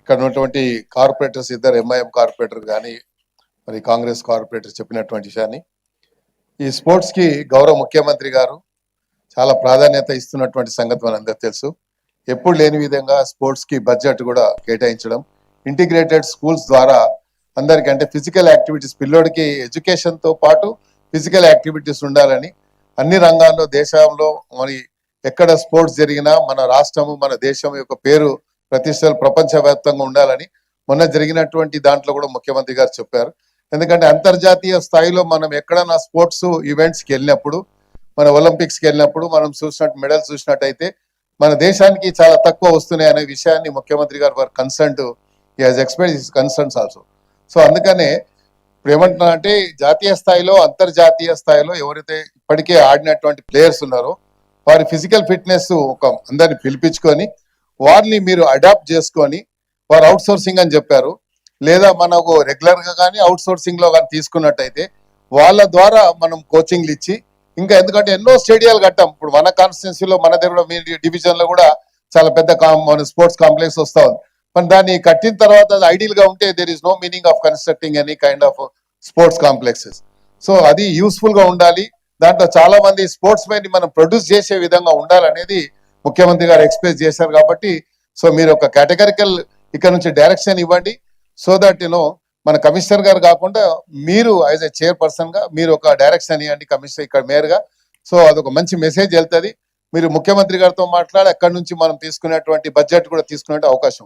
ఇక్కడ ఉన్నటువంటి కార్పొరేటర్స్ ఇద్దరు ఎంఐఎం కార్పొరేటర్ కానీ మరి కాంగ్రెస్ కార్పొరేటర్ చెప్పినటువంటి విషయాన్ని ఈ స్పోర్ట్స్ కి గౌరవ ముఖ్యమంత్రి గారు చాలా ప్రాధాన్యత ఇస్తున్నటువంటి సంగతి మనందరికీ తెలుసు. ఎప్పుడు లేని విధంగా స్పోర్ట్స్ కి బడ్జెట్ కూడా కేటాయించడం, ఇంటిగ్రేటెడ్ స్కూల్స్ ద్వారా అందరికీ అంటే ఫిజికల్ యాక్టివిటీస్ పిల్లోడికి ఎడ్యుకేషన్ తో పాటు ఫిజికల్ యాక్టివిటీస్ ఉండాలని అన్ని రంగాల్లో దేశంలో మరి ఎక్కడ స్పోర్ట్స్ జరిగినా మన రాష్ట్రము మన దేశం యొక్క పేరు ప్రతిష్టలు ప్రపంచవ్యాప్తంగా ఉండాలని మొన్న జరిగినటువంటి దాంట్లో కూడా ముఖ్యమంత్రి గారు చెప్పారు. ఎందుకంటే అంతర్జాతీయ స్థాయిలో మనం ఎక్కడన్నా స్పోర్ట్స్ ఈవెంట్స్కి వెళ్ళినప్పుడు, మన ఒలింపిక్స్కి వెళ్ళినప్పుడు మనం చూసినట్టు మెడల్స్ చూసినట్టయితే మన దేశానికి చాలా తక్కువ వస్తున్నాయి అనే విషయాన్ని ముఖ్యమంత్రి గారు వారు concern express his concerns also. So అందుకనే ఇప్పుడు ఏమంటున్నా అంటే జాతీయ స్థాయిలో అంతర్జాతీయ స్థాయిలో ఎవరైతే ఇప్పటికే ఆడినటువంటి ప్లేయర్స్ ఉన్నారో వారి ఫిజికల్ ఫిట్నెస్ ఒక అందరిని పిలిపించుకొని వారిని మీరు అడాప్ట్ చేసుకొని వారు అవుట్ సోర్సింగ్ అని చెప్పారు, లేదా మనకు రెగ్యులర్ గా కానీ అవుట్ సోర్సింగ్ లో కానీ తీసుకున్నట్టయితే వాళ్ళ ద్వారా మనం కోచింగ్లు ఇచ్చి ఇంకా ఎందుకంటే ఎన్నో స్టేడియాలు కట్టాం. ఇప్పుడు మన కాన్స్టిట్యున్సీలో మన దగ్గర మీ డివిజన్ లో కూడా చాలా పెద్ద మన స్పోర్ట్స్ కాంప్లెక్స్ వస్తా ఉంది. మరి దాన్ని కట్టిన తర్వాత అది ఐడియల్ గా ఉంటే there is no meaning of constructing any kind of sports complexes. So అది యూస్ఫుల్ గా ఉండాలి. దాంట్లో చాలా మంది స్పోర్ట్స్ మెన్ మనం ప్రొడ్యూస్ చేసే విధంగా ఉండాలనేది ముఖ్యమంత్రి గారు ఎక్స్ప్రెస్ చేశారు. కాబట్టి సో మీరు ఒక కేటగిరికల్ ఇక్కడ నుంచి డైరెక్షన్ ఇవ్వండి. సో దట్ యూనో మన కమిషనర్ గారు కాకుండా మీరు యాజ్ ఎ చైర్పర్సన్ గా మీరు ఒక డైరెక్షన్ ఇవ్వండి కమిషనర్ ఇక్కడ మేయర్ గా. సో అదొక మంచి మెసేజ్ వెళ్తుంది. మీరు ముఖ్యమంత్రి గారితో మాట్లాడి అక్కడి నుంచి మనం తీసుకునేటువంటి బడ్జెట్ కూడా తీసుకునే అవకాశం.